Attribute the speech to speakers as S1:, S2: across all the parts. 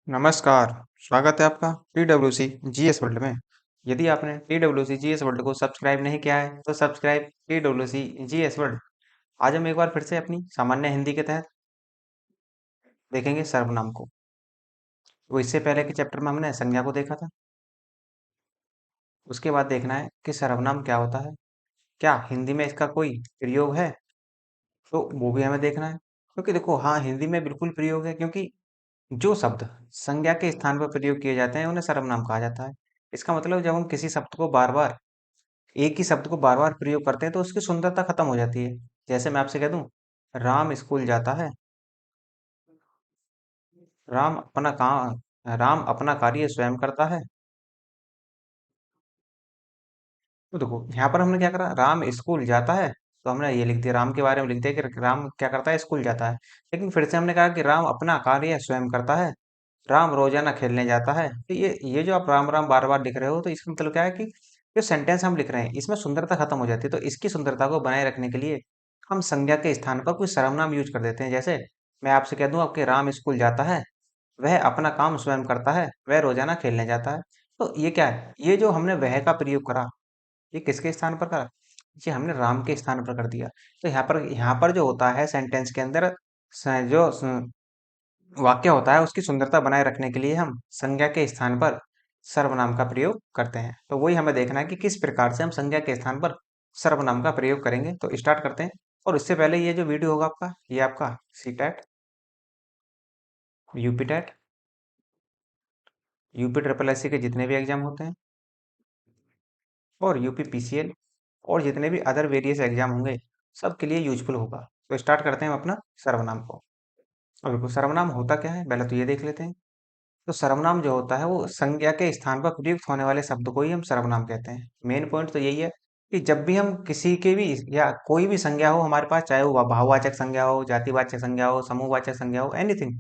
S1: नमस्कार, स्वागत है आपका TWC जीएस वर्ल्ड में। यदि आपने TWC जीएस वर्ल्ड को सब्सक्राइब नहीं किया है, तो सब्सक्राइब TWC जीएस वर्ल्ड। आज हम एक बार फिर से अपनी सामान्य हिंदी के तहत देखेंगे सर्वनाम को। तो इससे पहले के चैप्टर में हमने संज्ञा को देखा था। उसके बाद देखना है कि सर्वनाम क्या होता है, क्या हिंदी में इसका कोई प्रयोग है, तो वो भी हमें देखना है। क्योंकि देखो, हाँ, हिंदी में बिल्कुल प्रयोग है, क्योंकि जो शब्द संज्ञा के स्थान पर प्रयोग किए जाते हैं उन्हें सर्वनाम कहा जाता है। इसका मतलब जब हम किसी शब्द को बार बार एक ही शब्द को बार बार प्रयोग करते हैं तो उसकी सुंदरता खत्म हो जाती है। जैसे मैं आपसे कह दूं, राम स्कूल जाता है। राम अपना कार्य स्वयं करता है। तो देखो, यहाँ पर हमने क्या करा, राम स्कूल जाता है, तो हमने ये लिख दिया, राम के बारे में लिख दिया कि राम क्या करता है, स्कूल जाता है। लेकिन फिर से हमने कहा कि राम अपना कार्य स्वयं करता है। राम रोजाना खेलने जाता है। तो ये जो आप राम राम बार बार लिख रहे हो, तो इसका मतलब क्या है कि जो सेंटेंस हम लिख रहे हैं इसमें सुंदरता खत्म हो जाती है। तो इसकी सुंदरता को बनाए रखने के लिए हम संज्ञा के स्थान पर कोई सर्वनाम यूज कर देते हैं। जैसे मैं आपसे कह दूं आपके राम स्कूल जाता है, वह अपना काम स्वयं करता है, वह रोजाना खेलने जाता है। तो ये क्या है, ये जो हमने वह का प्रयोग करा, ये किसके स्थान पर करा, ये हमने राम के स्थान पर कर दिया। तो यहाँ पर जो होता है सेंटेंस के अंदर जो वाक्य होता है उसकी सुंदरता बनाए रखने के लिए हम संज्ञा के स्थान पर सर्वनाम का प्रयोग करते हैं। तो वही हमें देखना है कि किस प्रकार से हम संज्ञा के स्थान पर सर्वनाम का प्रयोग करेंगे। तो स्टार्ट करते हैं। और इससे पहले ये जो वीडियो होगा आपका, ये आपका CTET, UPTET, UP triple SC के जितने भी एग्जाम होते हैं, और यूपी पीसीएल, और जितने भी अदर वेरियस एग्जाम होंगे, सबके लिए यूजफुल होगा। तो स्टार्ट करते हैं हम अपना सर्वनाम को। अब देखो, सर्वनाम होता क्या है, पहले तो ये देख लेते हैं। तो सर्वनाम जो होता है वो संज्ञा के स्थान पर प्रयुक्त होने वाले शब्द को ही हम सर्वनाम कहते हैं। मेन पॉइंट तो यही है कि जब भी हम किसी के भी या कोई भी संज्ञा हो हमारे पास, चाहे वो भाववाचक संज्ञा हो, जातिवाचक संज्ञा हो, समूहवाचक संज्ञा हो, एनीथिंग,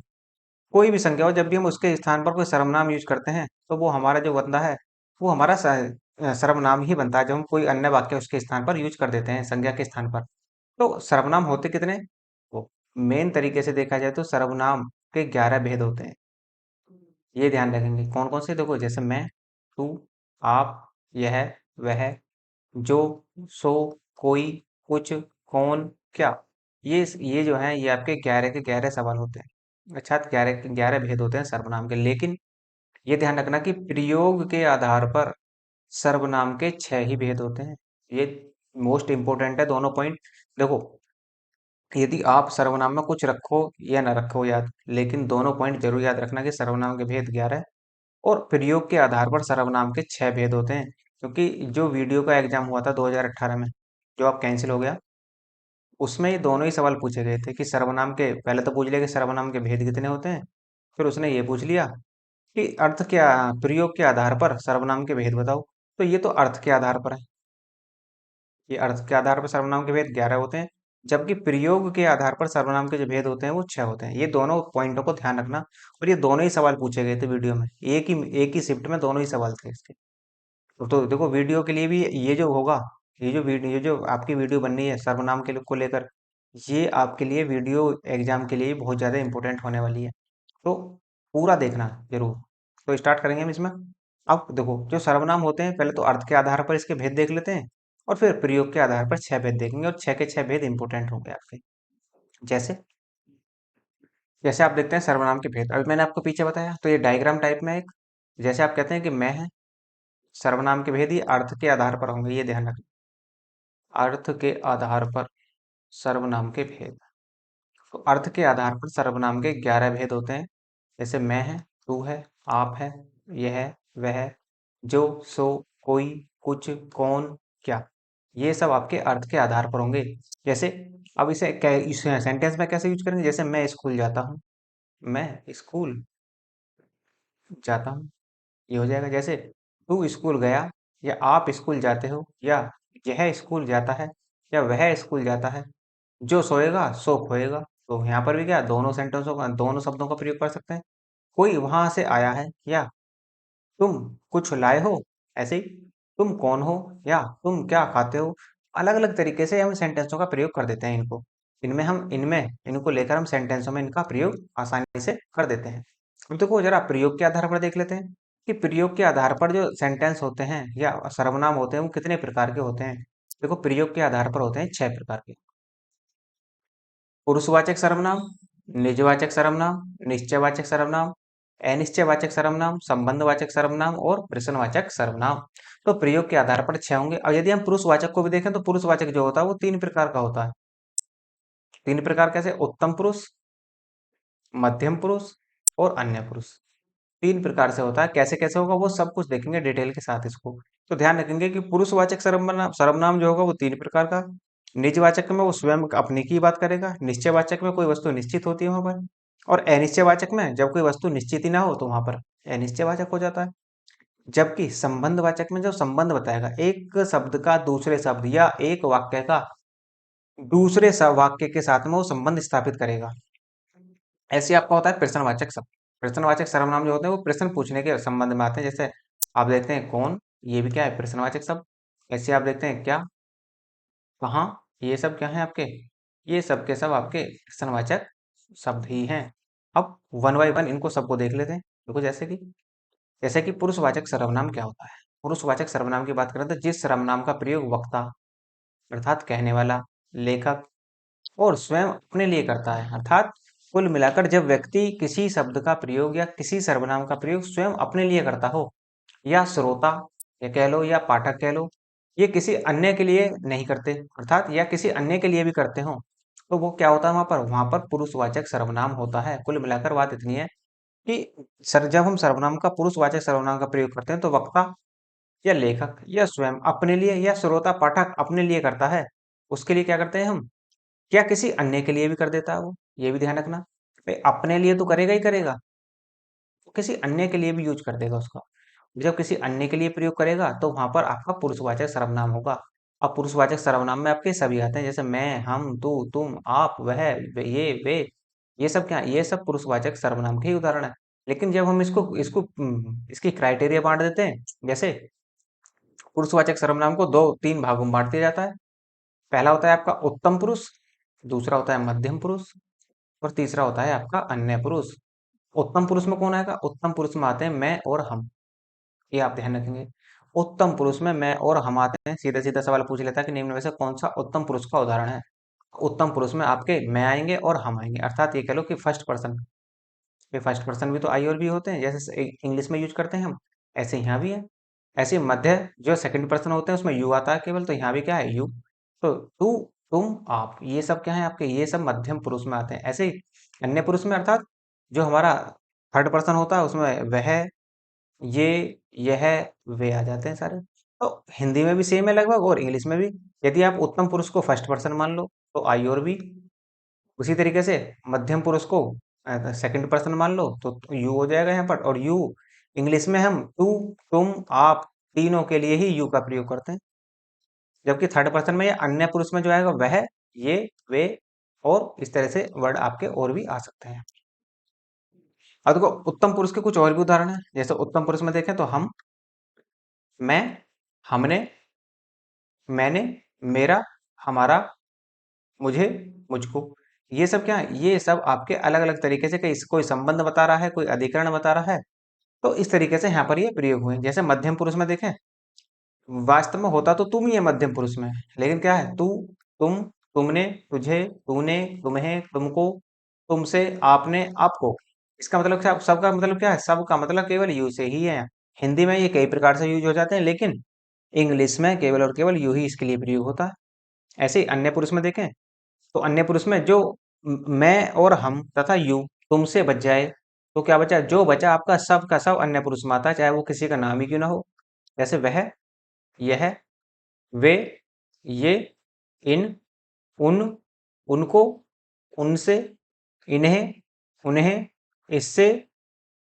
S1: कोई भी संज्ञा हो, जब भी हम उसके स्थान पर कोई सर्वनाम यूज करते हैं तो वो हमारा जो बनता है, वो हमारा सर्वनाम ही बनता है। जब हम कोई अन्य वाक्य उसके स्थान पर यूज कर देते हैं संज्ञा के स्थान पर। तो सर्वनाम होते कितने, वो मेन तरीके से देखा जाए तो सर्वनाम के 11 भेद होते हैं। ये ध्यान रखेंगे कौन कौन से, देखो, जैसे मैं, तू, आप, यह, वह, जो, सो, कोई, कुछ, कौन, क्या, ये जो है ये आपके 11 के 11 सवाल होते हैं। अच्छा, 11 के 11 भेद होते हैं सर्वनाम के। लेकिन ये ध्यान रखना कि प्रयोग के आधार पर सर्वनाम के 6 ही भेद होते हैं। ये मोस्ट इंपोर्टेंट है दोनों पॉइंट। देखो, यदि आप सर्वनाम में कुछ रखो या ना रखो याद, लेकिन दोनों पॉइंट जरूर याद रखना कि सर्वनाम के भेद 11 है, और प्रयोग के आधार पर सर्वनाम के 6 भेद होते हैं। क्योंकि जो वीडियो का एग्जाम हुआ था 2018 में, जो अब कैंसिल हो गया, उसमें ये दोनों ही सवाल पूछे गए थे कि सर्वनाम के, पहले तो पूछ लिया कि सर्वनाम के भेद कितने होते हैं, फिर उसने ये पूछ लिया कि अर्थ क्या, प्रयोग के आधार पर सर्वनाम के भेद बताओ। तो ये तो अर्थ के आधार पर है, ये अर्थ के आधार पर सर्वनाम के भेद 11 होते हैं, जबकि प्रयोग के आधार पर सर्वनाम के जो भेद होते हैं वो 6 होते हैं। ये दोनों पॉइंटों को ध्यान रखना। और ये दोनों ही सवाल पूछे गए थे वीडियो में, एक ही शिफ्ट में दोनों ही सवाल थे इसके। तो देखो, वीडियो के लिए भी ये जो होगा, ये जो आपकी वीडियो बन रही है सर्वनाम के को लेकर, ये आपके लिए वीडियो एग्जाम के लिए बहुत ज़्यादा इंपॉर्टेंट होने वाली है। तो पूरा देखना जरूर। तो स्टार्ट करेंगे हम इसमें। अब देखो, जो सर्वनाम होते हैं, पहले तो अर्थ के आधार पर इसके भेद देख लेते हैं, और फिर प्रयोग के आधार पर 6 भेद देखेंगे, और 6 के 6 भेद इंपॉर्टेंट होंगे आपके। जैसे जैसे आप देखते हैं सर्वनाम के भेद, अभी मैंने आपको पीछे बताया, तो ये डायग्राम टाइप में एक, जैसे आप कहते हैं कि मैं है, सर्वनाम के भेद ये अर्थ के आधार पर होंगे, ये ध्यान रखना। अर्थ के आधार पर सर्वनाम के भेद, तो अर्थ के आधार पर सर्वनाम के 11 भेद होते हैं। जैसे मैं है, तू है, आप है, यह है, वह है, जो, सो, कोई, कुछ, कौन, क्या, ये सब आपके अर्थ के आधार पर होंगे। जैसे अब इस सेंटेंस में कैसे यूज करेंगे, जैसे मैं स्कूल जाता हूँ, मैं स्कूल जाता हूँ, ये हो जाएगा। जैसे तू स्कूल गया, या आप स्कूल जाते हो, या यह स्कूल जाता है, या वह स्कूल जाता है, जो सोएगा सो खोएगा। तो यहाँ पर भी क्या, दोनों सेंटेंसों का, दोनों शब्दों का प्रयोग कर सकते हैं। कोई वहां से आया है, या तुम कुछ लाए हो, ऐसे ही तुम कौन हो, या तुम क्या खाते हो। अलग अलग तरीके से हम सेंटेंसों का प्रयोग कर देते हैं इनको। इनको लेकर हम सेंटेंसों में इनका प्रयोग आसानी से कर देते हैं। अब देखो जरा प्रयोग के आधार पर देख लेते हैं कि प्रयोग के आधार पर जो सेंटेंस होते हैं या सर्वनाम होते हैं वो कितने प्रकार के होते हैं। देखो प्रयोग के आधार पर होते हैं 6 प्रकार के। पुरुषवाचक सर्वनाम, निजवाचक सर्वनाम, निश्चयवाचक सर्वनाम, अनिश्चयवाचक सर्वनाम, संबंधवाचक सर्वनाम और प्रश्नवाचक सर्वनाम। तो प्रयोग के आधार पर 6 होंगे। और यदि हम पुरुषवाचक को भी देखें तो पुरुषवाचक जो होता है वो 3 प्रकार का होता है। 3 प्रकार कैसे? उत्तम पुरुष, मध्यम पुरुष और अन्य पुरुष। 3 प्रकार से होता है। कैसे कैसे होगा वो सब कुछ देखेंगे डिटेल के साथ इसको। तो ध्यान रखेंगे कि पुरुषवाचक सर्वनाम सर्वनाम जो होगा वो 3 प्रकार का। निजवाचक में वो स्वयं अपने की बात करेगा। निश्चयवाचक में कोई वस्तु निश्चित होती है वहां पर। और अनिश्चयवाचक में जब कोई वस्तु निश्चित ही ना हो तो वहां पर अनिश्चयवाचक हो जाता है। जबकि संबंधवाचक में जो संबंध बताएगा, एक शब्द का दूसरे शब्द या एक वाक्य का दूसरे वाक्य के साथ में वो संबंध स्थापित करेगा। ऐसे आपका होता है प्रश्नवाचक शब्द। प्रश्नवाचक सर्वनाम जो होते हैं वो प्रश्न पूछने के संबंध में आते हैं। जैसे आप देखते हैं कौन, ये भी क्या है? प्रश्नवाचक शब्द। ऐसे आप देखते हैं क्या, कहाँ, ये सब क्या है आपके? ये सब के सब आपके प्रश्नवाचक शब्द ही हैं। अब वन बाय वन इनको सबको देख लेते हैं। देखो जैसे कि पुरुषवाचक सर्वनाम क्या होता है। पुरुषवाचक सर्वनाम की बात करें तो जिस सर्वनाम का प्रयोग वक्ता अर्थात कहने वाला, लेखक और स्वयं अपने लिए करता है। अर्थात कुल मिलाकर जब व्यक्ति किसी शब्द का प्रयोग या किसी सर्वनाम का प्रयोग स्वयं अपने लिए करता हो, या श्रोता या कह लो या पाठक कह लो, ये किसी अन्य के लिए नहीं करते अर्थात या किसी अन्य के लिए भी करते हो, तो वो क्या होता है वहां पर पुरुषवाचक सर्वनाम होता है। कुल मिलाकर बात इतनी है कि सर जब हम सर्वनाम का पुरुषवाचक सर्वनाम का प्रयोग करते हैं तो वक्ता या लेखक या स्वयं अपने लिए या श्रोता पाठक अपने लिए करता है, उसके लिए क्या करते हैं हम, क्या किसी अन्य के लिए भी कर देता है वो, ये भी ध्यान रखना। भाई अपने लिए तो करेगा ही करेगा, तो किसी अन्य के लिए भी यूज कर देगा उसका। जब किसी अन्य के लिए प्रयोग करेगा तो वहां पर आपका पुरुषवाचक सर्वनाम होगा। अब पुरुषवाचक सर्वनाम में आपके सभी आते हैं, जैसे मैं, हम, तू, तुम, आप, वह, ये, वे, ये सब क्या है? ये सब पुरुषवाचक सर्वनाम के ही उदाहरण है। लेकिन जब हम इसको इसको इसकी क्राइटेरिया बांट देते हैं, जैसे पुरुषवाचक सर्वनाम को 2-3 भागों में बांट दिया जाता है। पहला होता है आपका उत्तम पुरुष, दूसरा होता है मध्यम पुरुष और तीसरा होता है आपका अन्य पुरुष। उत्तम पुरुष में कौन आएगा? उत्तम पुरुष में आते हैं मैं और हम, ये आप ध्यान रखेंगे। उत्तम पुरुष में मैं और हम आते हैं। सीधा सीधा सवाल पूछ लेता है कि निम्न में से कौन सा उत्तम पुरुष का उदाहरण है। उत्तम पुरुष में आपके मैं आएंगे और हम आएंगे, अर्थात ये कह लो कि फर्स्ट पर्सन। ये फर्स्ट पर्सन भी तो आई और बी होते हैं, जैसे इंग्लिश में यूज करते हैं हम, ऐसे यहाँ भी है। ऐसे मध्य जो सेकंड पर्सन होते हैं उसमें यू आता है केवल, तो यहाँ भी क्या है? यू। तो तू, तुम, आप, ये सब क्या है आपके? ये सब मध्यम पुरुष में आते हैं। ऐसे ही अन्य पुरुष में अर्थात जो हमारा थर्ड पर्सन होता है उसमें वह, ये, यह, वे आ जाते हैं सारे। तो हिंदी में भी सेम है लगभग और इंग्लिश में भी। यदि आप उत्तम पुरुष को फर्स्ट पर्सन मान लो तो आई और बी, उसी तरीके से मध्यम पुरुष को सेकंड पर्सन मान लो तो यू हो जाएगा यहाँ पर। और यू इंग्लिश में हम तू, तुम, आप तीनों के लिए ही यू का प्रयोग करते हैं। जबकि थर्ड पर्सन में या अन्य पुरुष में जो आएगा वह, ये, वे और इस तरह से वर्ड आपके और भी आ सकते हैं। अब देखो उत्तम पुरुष के कुछ और भी उदाहरण है। जैसे उत्तम पुरुष में देखें तो हम, मैं, हमने, मैंने, मेरा, हमारा, मुझे, मुझको, ये सब क्या है? ये सब आपके अलग अलग तरीके से कोई संबंध बता रहा है, कोई अधिकरण बता रहा है। तो इस तरीके से यहाँ पर ये प्रयोग हुए। जैसे मध्यम पुरुष में देखें, वास्तव में होता तो तुम ही है मध्यम पुरुष में, लेकिन क्या है? तू, तुम, तुमने, तुझे, तूने, तुम्हें, तुमको, तुमसे, आपने, आपको। इसका मतलब क्या? सबका मतलब क्या है? सबका मतलब केवल यू से ही है। हिंदी में ये कई प्रकार से यूज हो जाते हैं, लेकिन इंग्लिश में केवल और केवल यू ही इसके लिए प्रयोग होता है। ऐसे ही अन्य पुरुष में देखें तो अन्य पुरुष में जो मैं और हम तथा यू तुमसे बच जाए तो क्या बचा? जो बचा आपका सब का सब अन्य पुरुष में आता है, चाहे वो किसी का नाम ही क्यों ना हो। जैसे वह, यह, वे, ये, इन, उन, उनको, उनसे, इन्हें, उन्हें, इससे,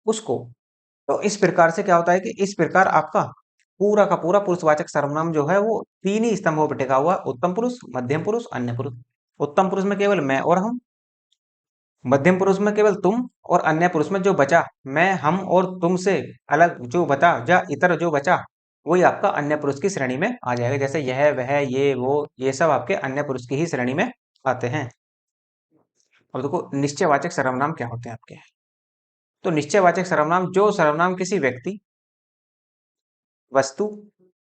S1: उसको। तो इस प्रकार से क्या होता है कि इस प्रकार आपका पूरा का पूरा पुरुषवाचक सर्वनाम जो है वो 3 ही स्तंभों पर टिका हुआ है: उत्तम पुरुष, मध्यम पुरुष, अन्य पुरुष। उत्तम पुरुष में केवल मैं और हम, मध्यम पुरुष में केवल तुम, और अन्य पुरुष में जो बचा मैं, हम और तुम से अलग जो बचा या इतर जो बचा, वही आपका अन्य पुरुष की श्रेणी में आ जाएगा। जैसे यह, वह, ये, वो, ये सब आपके अन्य पुरुष की ही श्रेणी में आते हैं। अब देखो निश्चयवाचक सर्वनाम क्या होते हैं आपके। तो निश्चयवाचक सर्वनाम जो सर्वनाम किसी व्यक्ति, वस्तु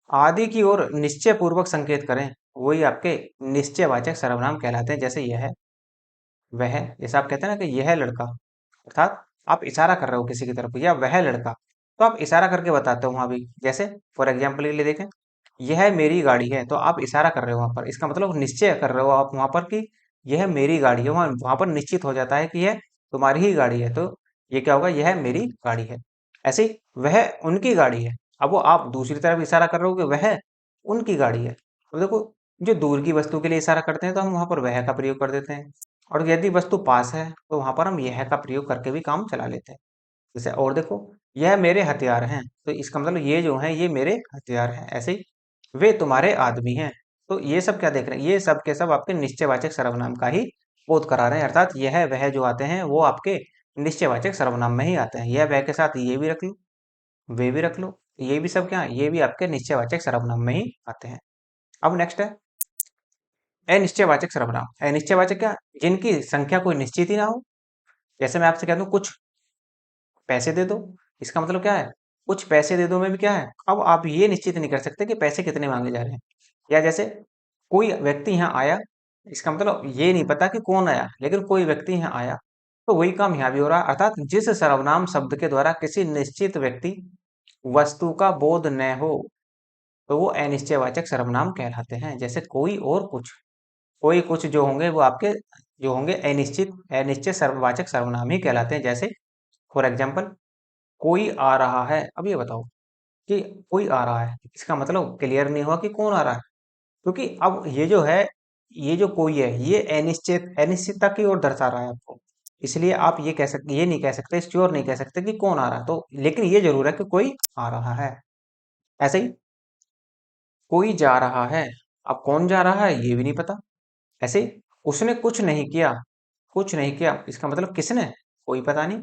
S1: आदि की ओर निश्चय पूर्वक संकेत करें, वही आपके निश्चयवाचक सर्वनाम कहलाते हैं। जैसे यह, वह, जैसे आप कहते हैं ना कि यह लड़का, अर्थात आप इशारा कर रहे हो किसी की तरफ, या वह लड़का, तो आप इशारा करके बताते हो वहां भी। जैसे फॉर एग्जाम्पल के लिए देखें, यह मेरी गाड़ी है, तो आप इशारा कर रहे हो वहां पर, इसका मतलब निश्चय कर रहे हो आप वहां पर कि यह मेरी गाड़ी है। वहां पर निश्चित हो जाता है कि यह तुम्हारी ही गाड़ी है, तो ये क्या होगा, यह मेरी गाड़ी है। ऐसे ही वह उनकी गाड़ी है, अब वो आप दूसरी तरफ इशारा कर रहे हो कि वह उनकी गाड़ी है। तो देखो, जो दूर की वस्तु के लिए इशारा करते हैं तो हम वहां पर वह का प्रयोग कर देते हैं, और यदि वस्तु पास है तो वहां पर हम यह का प्रयोग करके भी काम चला लेते हैं। जैसे और देखो, यह मेरे हथियार हैं, तो इसका मतलब ये जो है ये मेरे हथियार हैं। ऐसे ही वे तुम्हारे आदमी हैं, तो ये सब क्या देख रहे हैं, ये सब के सब आपके निश्चयवाचक सर्वनाम का ही बोध करा रहे हैं। अर्थात यह वह जो आते हैं वो आपके निश्चयवाचक सर्वनाम में ही आते हैं। यह वह के साथ ये भी रख लो, वे भी रख लो, ये भी सब क्या है, ये भी आपके निश्चयवाचक सर्वनाम में ही आते हैं। अब नेक्स्ट है अनिश्चयवाचक सर्वनाम। अनिश्चयवाचक क्या, जिनकी संख्या कोई निश्चित ही ना हो। जैसे मैं आपसे कह दूं कुछ पैसे दे दो, इसका मतलब क्या है, कुछ पैसे दे दो में भी क्या है, अब आप ये निश्चित नहीं कर सकते कि पैसे कितने मांगे जा रहे हैं। या जैसे कोई व्यक्ति यहाँ आया, इसका मतलब ये नहीं पता कि कौन आया, लेकिन कोई व्यक्ति यहाँ आया, तो वही काम यहाँ भी हो रहा है। अर्थात जिस सर्वनाम शब्द के द्वारा किसी निश्चित व्यक्ति, वस्तु का बोध न हो, तो वो अनिश्चयवाचक सर्वनाम कहलाते हैं। जैसे कोई और कुछ, कोई कुछ जो होंगे वो आपके जो होंगे अनिश्चित अनिश्चय सर्ववाचक सर्वनाम ही कहलाते हैं। जैसे फॉर एग्जाम्पल, कोई आ रहा है, अब ये बताओ कि कोई आ रहा है, इसका मतलब क्लियर नहीं हुआ कि कौन आ रहा है, क्योंकि अब ये जो है, ये जो कोई है, ये अनिश्चितता की ओर दर्शा रहा है आपको। इसलिए आप ये कह सकते, ये नहीं कह सकते, श्योर नहीं कह सकते कि कौन आ रहा है, तो लेकिन ये जरूर है कि कोई आ रहा है। ऐसे ही कोई जा रहा है, अब कौन जा रहा है ये भी नहीं पता। ऐसे ही उसने कुछ नहीं किया, कुछ नहीं किया, इसका मतलब किसने, कोई पता नहीं।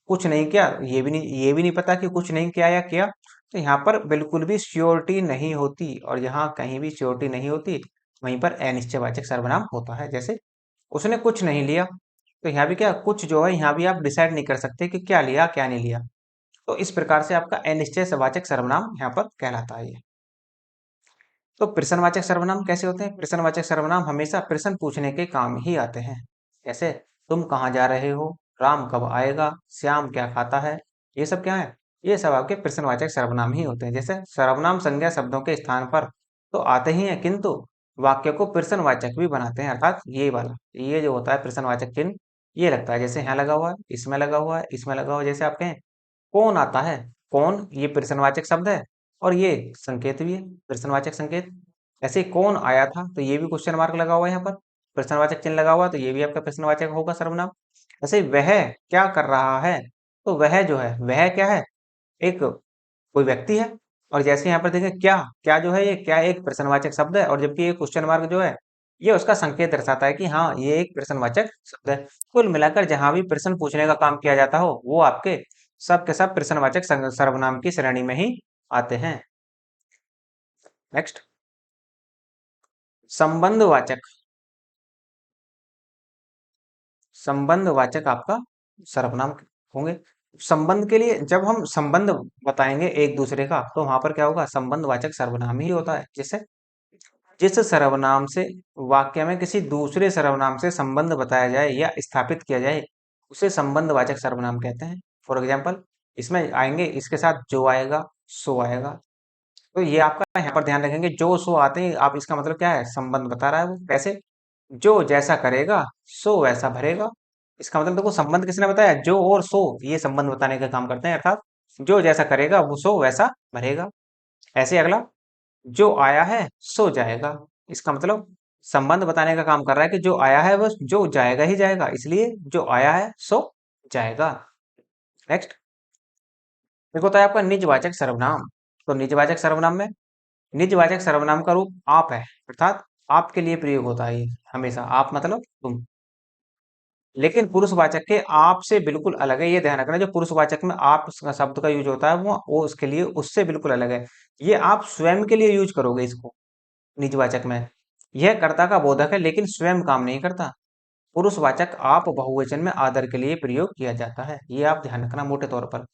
S1: कुछ नहीं किया, ये भी नहीं पता कि कुछ नहीं किया या किया। तो यहाँ पर बिल्कुल भी श्योरिटी नहीं होती, और यहाँ कहीं भी श्योरिटी नहीं होती, वहीं पर अनिश्चयवाचक सर्वनाम होता है। जैसे उसने कुछ नहीं लिया, तो यहाँ भी क्या, कुछ जो है यहाँ भी आप डिसाइड नहीं कर सकते कि क्या लिया क्या नहीं लिया। तो इस प्रकार से आपका अनिश्चयवाचक सर्वनाम यहाँ पर कहलाता है ये। तो प्रश्नवाचक सर्वनाम कैसे होते हैं, प्रश्नवाचक सर्वनाम हमेशा प्रश्न पूछने के काम ही आते हैं। जैसे तुम कहाँ जा रहे हो, राम कब आएगा, श्याम क्या खाता है, ये सब क्या है, ये सब आपके प्रश्नवाचक सर्वनाम ही होते हैं। जैसे सर्वनाम संज्ञा शब्दों के स्थान पर तो आते ही हैं, किंतु वाक्य को प्रश्नवाचक भी बनाते हैं। अर्थात ये वाला, ये जो होता है प्रश्नवाचक चिन्ह, ये लगता है, जैसे यहाँ लगा हुआ है, इसमें लगा हुआ है, इसमें लगा हुआ है। जैसे आप कहें कौन आता है, कौन ये प्रश्नवाचक शब्द है, और ये संकेत भी है, प्रश्नवाचक संकेत। ऐसे ही कौन आया था, तो ये भी क्वेश्चन मार्क लगा हुआ है यहाँ पर, प्रश्नवाचक चिन्ह लगा हुआ है, तो ये भी आपका प्रश्नवाचक होगा सर्वनाम। ऐसे ही वह क्या कर रहा है, तो वह जो है, वह क्या है, एक कोई व्यक्ति है। और जैसे यहाँ पर देखें क्या, क्या जो है, ये क्या एक प्रश्नवाचक शब्द है, और जबकि ये क्वेश्चन मार्क जो है, ये उसका संकेत दर्शाता है कि हाँ ये एक प्रश्नवाचक शब्द है। कुल मिलाकर जहां भी प्रश्न पूछने का काम किया जाता हो, वो आपके सब के सब प्रश्नवाचक सर्वनाम की श्रेणी में ही आते हैं। नेक्स्ट, संबंधवाचक। संबंधवाचक आपका सर्वनाम होंगे। संबंध के लिए जब हम संबंध बताएंगे एक दूसरे का, तो वहां पर क्या होगा, संबंधवाचक सर्वनाम ही होता है। जैसे जिस सर्वनाम से वाक्य में किसी दूसरे सर्वनाम से संबंध बताया जाए या स्थापित किया जाए, उसे संबंधवाचक सर्वनाम कहते हैं। फॉर एग्जाम्पल, इसमें आएंगे, इसके साथ जो आएगा सो आएगा, तो ये आपका यहाँ पर ध्यान रखेंगे, जो सो आते हैं आप, इसका मतलब क्या है, संबंध बता रहा है वो। कैसे, जो जैसा करेगा सो वैसा भरेगा। इसका मतलब देखो, संबंध किसने बताया, जो और सो ये संबंध बताने का काम करते हैं। अर्थात जो जैसा करेगा वो सो वैसा भरेगा। ऐसे अगला, जो आया है सो जाएगा, इसका मतलब संबंध बताने का काम कर रहा है कि जो आया है वो जो जाएगा ही जाएगा, इसलिए जो आया है सो जाएगा। नेक्स्ट, एक होता है आपका निजवाचक सर्वनाम। तो निजवाचक सर्वनाम में, निजवाचक सर्वनाम का रूप आप है, अर्थात आपके लिए प्रयोग होता है ये हमेशा, आप मतलब तुम। लेकिन पुरुषवाचक के आप से बिल्कुल अलग है, ये ध्यान रखना। जो पुरुषवाचक में आप शब्द का यूज होता है वो उसके लिए उससे बिल्कुल अलग है। ये आप स्वयं के लिए यूज करोगे इसको निजवाचक में। यह कर्ता का बोधक है लेकिन स्वयं काम नहीं करता। पुरुषवाचक आप बहुवचन में आदर के लिए प्रयोग किया जाता है। ये आप ध्यान रखना मोटे तौर पर।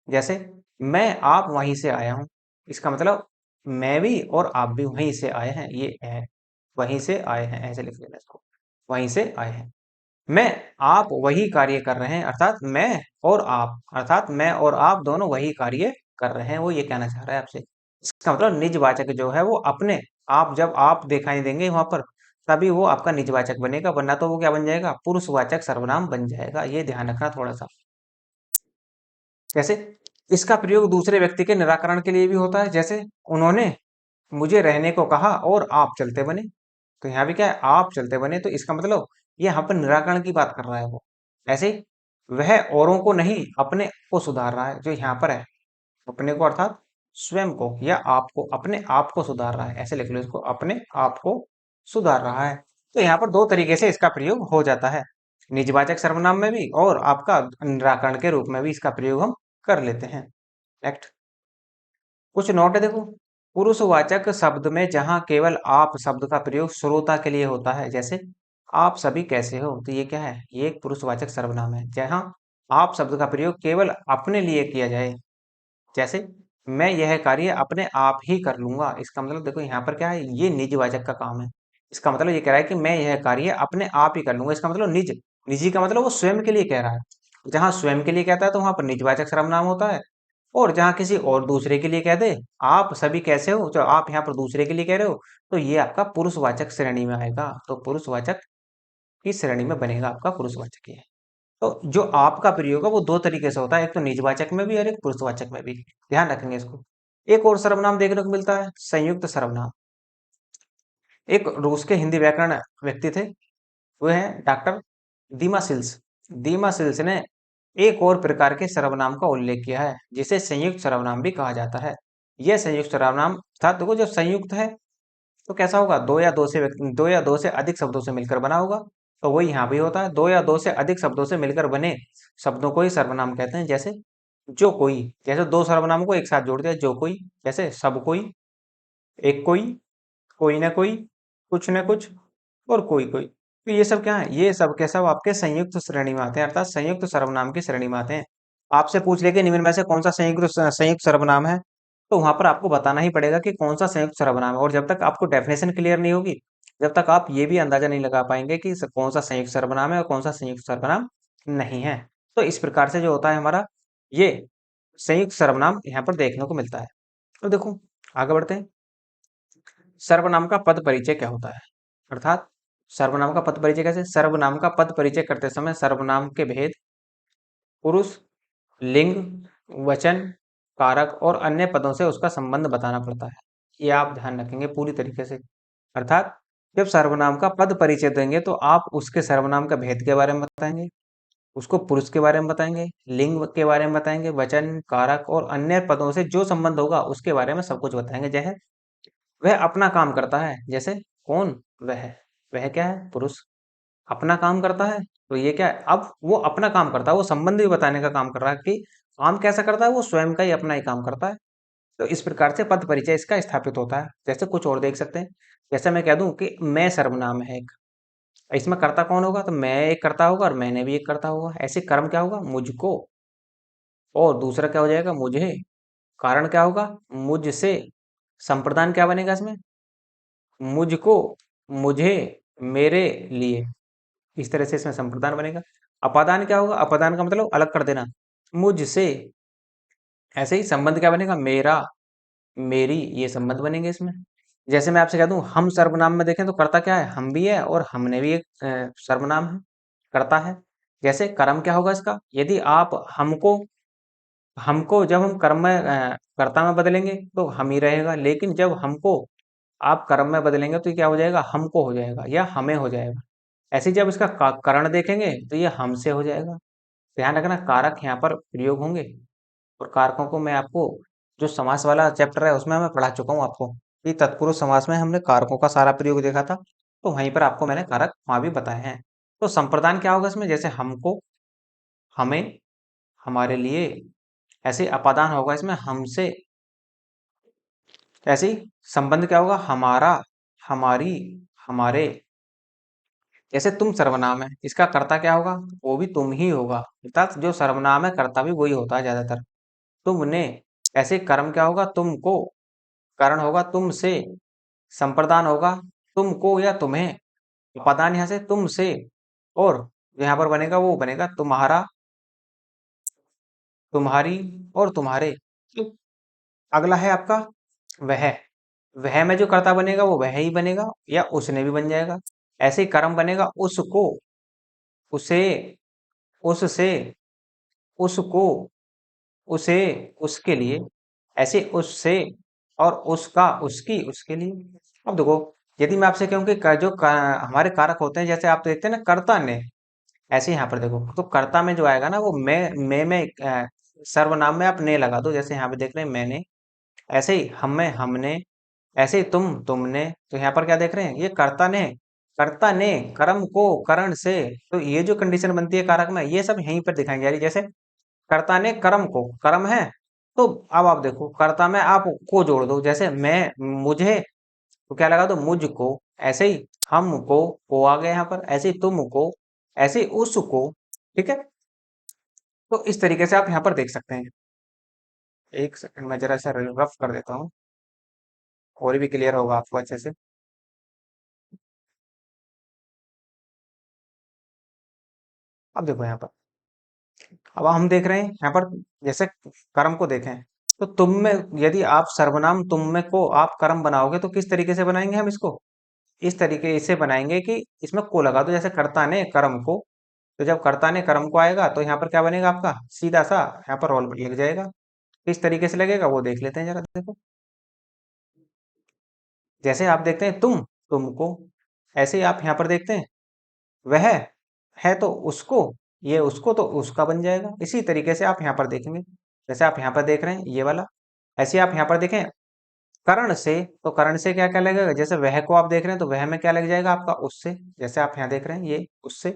S1: जैसे मैं आप वहीं से आया हूं, इसका मतलब मैं भी और आप भी वहीं से आए हैं, ये है वहीं से आए हैं, ऐसे लिख लेना इसको, वहीं से आए हैं। मैं आप वही कार्य कर रहे हैं, अर्थात मैं और आप दोनों वही कार्य कर रहे हैं, वो ये कहना चाह रहा है आपसे। इसका मतलब निजवाचक जो है वो अपने आप, जब आप दिखाई देंगे वहां पर तभी वो आपका निजवाचक बनेगा, वरना तो वो क्या बन जाएगा, पुरुषवाचक सर्वनाम बन जाएगा। ये ध्यान रखना थोड़ा सा। जैसे इसका प्रयोग दूसरे व्यक्ति के निराकरण के लिए भी होता है। जैसे उन्होंने मुझे रहने को कहा और आप चलते बने, तो यहाँ भी क्या है, आप चलते बने, तो इसका मतलब ये यहाँ पर निराकरण की बात कर रहा है वो। ऐसे ही वह औरों को नहीं अपने को सुधार रहा है, जो यहाँ पर है अपने को अर्थात स्वयं को या आपको, अपने आप को सुधार रहा है, ऐसे लिख लो इसको, अपने आप को सुधार रहा है। तो यहाँ पर दो तरीके से इसका प्रयोग हो जाता है, निजवाचक सर्वनाम में भी और आपका निराकरण के रूप में भी इसका प्रयोग हम कर लेते हैं। नेक्स्ट कुछ नोट है देखो। पुरुषवाचक शब्द में जहां केवल आप शब्द का प्रयोग श्रोता के लिए होता है, जैसे आप सभी कैसे हो, तो ये क्या है, ये एक पुरुषवाचक सर्वनाम है। जहां आप शब्द का प्रयोग केवल अपने लिए किया जाए, जैसे मैं यह कार्य अपने आप ही कर लूंगा, इसका मतलब देखो यहाँ पर क्या है, ये निजवाचक का काम है। इसका मतलब ये कह रहा है कि मैं यह कार्य अपने आप ही कर लूंगा, इसका मतलब निज, निजी का मतलब वो स्वयं के लिए कह रहा है। जहां स्वयं के लिए कहता है तो वहां पर निजवाचक सर्वनाम होता है, और जहां किसी और दूसरे के लिए कह दे, आप सभी कैसे हो, जो आप यहाँ पर दूसरे के लिए कह रहे हो, तो ये आपका पुरुषवाचक श्रेणी में आएगा, तो पुरुषवाचक की श्रेणी में बनेगा आपका पुरुषवाचक ये। तो जो आपका प्रयोग है वो दो तरीके से होता है, एक तो निजवाचक में भी और एक पुरुषवाचक में भी, ध्यान रखेंगे इसको। एक और सर्वनाम देखने को मिलता है, संयुक्त सर्वनाम। एक रूस के हिंदी व्याकरण व्यक्ति थे, वो है डॉक्टर दीमासिल्स। दीमासिल्स ने एक और प्रकार के सर्वनाम का उल्लेख किया है, जिसे संयुक्त सर्वनाम भी कहा जाता है। यह संयुक्त सर्वनाम था, देखो जब संयुक्त है तो कैसा होगा, दो या दो से अधिक शब्दों से मिलकर बना होगा, तो वही यहाँ भी होता है, दो या दो से अधिक शब्दों से मिलकर बने शब्दों को ही सर्वनाम कहते हैं। जैसे जो कोई, जैसे दो सर्वनाम को एक साथ जोड़ दिया, जो कोई, जैसे सब कोई, एक कोई ना कोई, कुछ न कुछ, और कोई। तो ये सब क्या है, ये सब के सब आपके संयुक्त श्रेणी में आते हैं, अर्थात संयुक्त सर्वनाम की श्रेणी में आते हैं। आपसे पूछ ले कि निम्न में से कौन सा संयुक्त सर्वनाम है, तो वहां पर आपको बताना ही पड़ेगा कि कौन सा संयुक्त सर्वनाम है। और जब तक आपको डेफिनेशन क्लियर नहीं होगी, जब तक आप ये भी अंदाजा नहीं लगा पाएंगे कि कौन सा संयुक्त सर्वनाम है और कौन सा संयुक्त सर्वनाम नहीं है। तो इस प्रकार से जो होता है हमारा ये संयुक्त सर्वनाम यहाँ पर देखने को मिलता है। तो देखो आगे बढ़ते हैं। सर्वनाम का पद परिचय क्या होता है, अर्थात सर्वनाम का पद परिचय कैसे, सर्वनाम का पद परिचय करते समय सर्वनाम के भेद, पुरुष, लिंग, वचन, कारक और अन्य पदों से उसका संबंध बताना पड़ता है। ये आप ध्यान रखेंगे पूरी तरीके से। अर्थात जब सर्वनाम का पद परिचय देंगे तो आप उसके सर्वनाम का भेद के बारे में बताएंगे, उसको पुरुष के बारे में बताएंगे, लिंग के बारे में बताएंगे, वचन, कारक और अन्य पदों से जो संबंध होगा उसके बारे में सब कुछ बताएंगे। जैसे वह अपना काम करता है, जैसे कौन, वह क्या है, पुरुष अपना काम करता है, तो ये क्या है, अब वो अपना काम करता है, वो संबंध भी बताने का काम कर रहा है कि काम कैसा करता है, वो स्वयं का ही अपना ही काम करता है। तो इस प्रकार से पद परिचय इसका स्थापित होता है। जैसे कुछ और देख सकते हैं, जैसे मैं कह दूं कि मैं सर्वनाम है एक, इसमें कर्ता कौन होगा, तो मैं एक कर्ता होगा और मैंने भी एक कर्ता होगा। ऐसे कर्म क्या होगा, मुझको, और दूसरा क्या हो जाएगा, मुझे, कारण क्या होगा, मुझसे, संप्रदान क्या बनेगा इसमें, मुझको, मुझे, मेरे लिए, इस तरह से इसमें संप्रदान बनेगा। अपादान क्या होगा, अपादान का मतलब अलग कर देना, मुझसे। ऐसे ही संबंध क्या बनेगा, मेरा, मेरी, ये संबंध बनेंगे इसमें। जैसे मैं आपसे कह दूं हम सर्वनाम में देखें तो कर्ता क्या है, हम भी है और हमने भी एक सर्वनाम है, कर्ता है। जैसे कर्म क्या होगा इसका, यदि आप हमको, हमको जब हम कर्म में कर्ता में बदलेंगे तो हम ही रहेगा, लेकिन जब हमको आप कर्म में बदलेंगे तो ये क्या हो जाएगा, हमको हो जाएगा या हमें हो जाएगा। ऐसे ही जब इसका करण देखेंगे तो ये हमसे हो जाएगा। ध्यान रखना कारक यहाँ पर प्रयोग होंगे, और कारकों को मैं आपको जो समास वाला चैप्टर है उसमें मैं पढ़ा चुका हूँ आपको, कि तत्पुरुष समास में हमने कारकों का सारा प्रयोग देखा था, तो वहीं पर आपको मैंने कारक वहां भी बताए हैं। तो संप्रदान क्या होगा इसमें, जैसे हमको, हमें, हमारे लिए। ऐसे ही अपादान होगा इसमें हमसे। ऐसे ही संबंध क्या होगा, हमारा, हमारी, हमारे। जैसे तुम सर्वनाम है, इसका कर्ता क्या होगा? वो भी तुम ही होगा, अर्थात जो सर्वनाम है कर्ता भी वही होता है ज्यादातर। तुमने, ऐसे कर्म क्या होगा? तुमको, कारण होगा तुमसे, संप्रदान होगा तुमको या तुम्हें, उपादान यहाँ से तुमसे, और यहाँ पर बनेगा वो बनेगा तुम्हारा, तुम्हारी और तुम्हारे। तो अगला है आपका वह। वह में जो कर्ता बनेगा वो वह ही बनेगा या उसने भी बन जाएगा। ऐसे ही कर्म बनेगा उसको, उसे, उससे, उसको, उसे, उसके लिए। ऐसे उससे और उसका, उसकी, उसके लिए। अब देखो, यदि मैं आपसे कहूं कि हमारे कारक होते हैं, जैसे आप देखते हैं ना कर्ता ने, ऐसे यहाँ पर देखो, तो कर्ता में जो आएगा ना वो मैं में सर्वनाम में आप ने लगा दो, जैसे यहाँ पे देख रहे हैं मैंने। ऐसे ही हम में हमने, ऐसे ही तुम तुमने। तो यहाँ पर क्या देख रहे हैं? ये कर्ता ने, कर्ता ने कर्म को करण से। तो ये जो कंडीशन बनती है कारक में, ये सब यहीं पर दिखाई जा रही है। जैसे कर्ता ने कर्म को, कर्म है, तो अब आप देखो कर्ता में आप को जोड़ दो, जैसे मैं मुझे, तो क्या लगा दो? मुझको। ऐसे ही हमको, को आ गया यहाँ पर, ऐसे ही तुमको, ऐसे ही उसको। ठीक है, तो इस तरीके से आप यहाँ पर देख सकते हैं। एक सेकंड में जरा सा रफ कर देता हूँ, और भी क्लियर होगा आपको अच्छे से। अब देखो यहाँ पर, अब हम देख रहे हैं यहाँ पर, जैसे कर्म को देखें, तो तुम में, यदि आप सर्वनाम तुम में को आप कर्म बनाओगे तो किस तरीके से बनाएंगे हम इसको? इस तरीके से बनाएंगे कि इसमें को लगा दो, जैसे कर्ता ने कर्म को। तो जब कर्ता ने कर्म को आएगा तो यहाँ पर क्या बनेगा आपका? सीधा सा यहाँ पर रोल लग जाएगा। किस तरीके से लगेगा वो देख लेते हैं जरा, देखो। जैसे आप देखते हैं तुम, तुमको। ऐसे ही आप यहाँ पर देखते हैं वह है, तो उसको, ये उसको तो उसका बन जाएगा। इसी तरीके से आप यहाँ पर देखेंगे, जैसे आप यहाँ पर देख रहे हैं ये वाला। ऐसे आप यहाँ पर देखें करण से, तो करण से क्या क्या लगेगा? जैसे वह को आप देख रहे हैं तो वह में क्या लग जाएगा आपका? उससे। जैसे आप यहाँ देख रहे हैं ये उससे।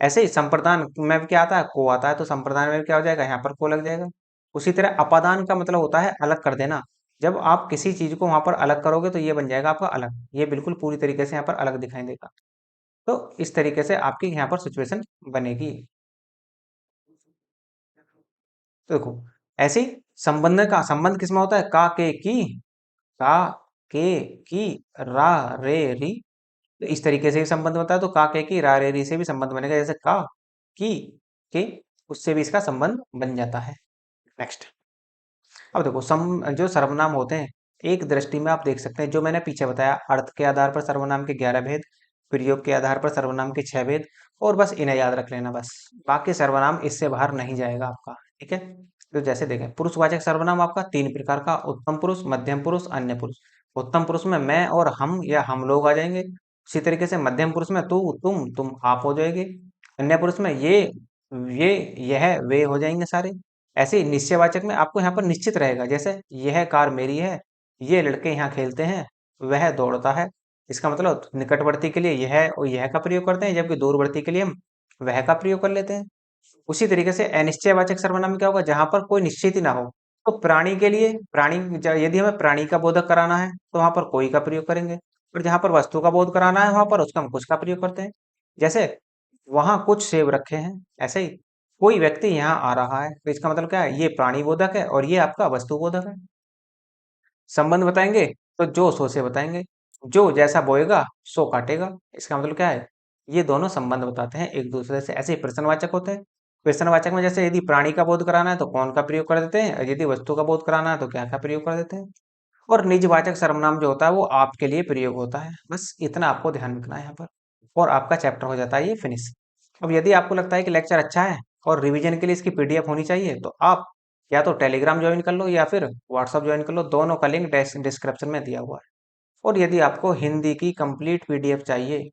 S1: ऐसे ही संप्रदान में भी क्या आता है? को आता है, तो संप्रदान में भी क्या हो जाएगा? यहाँ पर को लग जाएगा। उसी तरह अपादान का मतलब होता है अलग कर देना। जब आप किसी चीज को वहां पर अलग करोगे तो ये बन जाएगा आपका अलग, ये बिल्कुल पूरी तरीके से यहाँ पर अलग दिखाई देगा। तो इस तरीके से आपकी यहाँ पर सिचुएशन बनेगी। तो देखो, ऐसे ही संबंध का संबंध किसमें होता है? का के की, का के की, रा रे री। तो इस तरीके से भी संबंध बनता है, तो का के की रा रे री से भी संबंध बनेगा, जैसे का की के, उससे भी इसका संबंध बन जाता है। नेक्स्ट, अब देखो जो सर्वनाम होते हैं, एक दृष्टि में आप देख सकते हैं, जो मैंने पीछे बताया, अर्थ के आधार पर सर्वनाम के 11 भेद, प्रयोग के आधार पर सर्वनाम के 6 भेद, और बस इन्हें याद रख लेना बस। बाकी सर्वनाम इससे बाहर नहीं जाएगा आपका। ठीक है, तो जैसे देखें, पुरुषवाचक सर्वनाम आपका 3 प्रकार का: उत्तम पुरुष, मध्यम पुरुष, अन्य पुरुष। उत्तम पुरुष में मैं और हम या हम लोग आ जाएंगे। उसी तरीके से मध्यम पुरुष में तू, तुम आप हो जाएंगे। अन्य पुरुष में ये, यह, वे हो जाएंगे सारे। ऐसे ही निश्चयवाचक में आपको यहाँ पर निश्चित रहेगा, जैसे यह कार मेरी है, ये लड़के यहाँ खेलते हैं, वह दौड़ता है। इसका मतलब निकटवर्ती के लिए यह और यह का प्रयोग करते हैं, जबकि दूरवर्ती के लिए हम वह का प्रयोग कर लेते हैं। उसी तरीके से अनिश्चयवाचक सर्वनाम में क्या होगा? जहां पर कोई निश्चित ही ना हो, तो प्राणी के लिए यदि हमें प्राणी का बोधक कराना है तो वहां पर कोई का प्रयोग करेंगे, और जहां पर वस्तु का बोध कराना है वहां पर उसका हम कुछ का प्रयोग करते हैं। जैसे वहां कुछ सेब रखे हैं, ऐसे ही कोई व्यक्ति यहाँ आ रहा है, तो इसका मतलब क्या है? ये प्राणी बोधक है और ये आपका वस्तु बोधक है। संबंध बताएंगे तो जो सो से बताएंगे, जो जैसा बोएगा सो काटेगा। इसका मतलब क्या है? ये दोनों संबंध बताते हैं एक दूसरे से। ऐसे ही प्रश्नवाचक होते हैं। प्रश्नवाचक में जैसे यदि प्राणी का बोध कराना है तो कौन का प्रयोग कर देते हैं, और यदि वस्तु का बोध कराना है तो क्या का प्रयोग कर देते हैं। और निजवाचक सर्वनाम जो होता है वो आपके लिए प्रयोग होता है। बस इतना आपको ध्यान रखना है यहाँ पर, और आपका चैप्टर हो जाता है ये फिनिश। अब यदि आपको लगता है कि लेक्चर अच्छा है और रिवीजन के लिए इसकी पीडीएफ होनी चाहिए, तो आप या तो टेलीग्राम ज्वाइन कर लो या फिर व्हाट्सअप ज्वाइन कर लो, दोनों का लिंक डिस्क्रिप्शन में दिया हुआ है। और यदि आपको हिंदी की कंप्लीट पीडीएफ चाहिए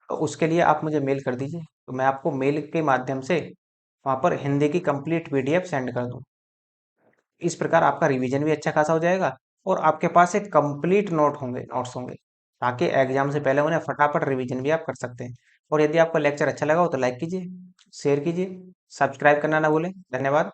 S1: तो उसके लिए आप मुझे मेल कर दीजिए, तो मैं आपको मेल के माध्यम से वहाँ पर हिंदी की कंप्लीट पीडीएफ सेंड कर दूँ। इस प्रकार आपका रिवीजन भी अच्छा खासा हो जाएगा, और आपके पास एक कंप्लीट नोट्स होंगे, ताकि एग्जाम से पहले उन्हें फटाफट रिवीजन भी आप कर सकते हैं। और यदि आपको लेक्चर अच्छा लगा हो तो लाइक कीजिए, शेयर कीजिए, सब्सक्राइब करना ना भूलें। धन्यवाद।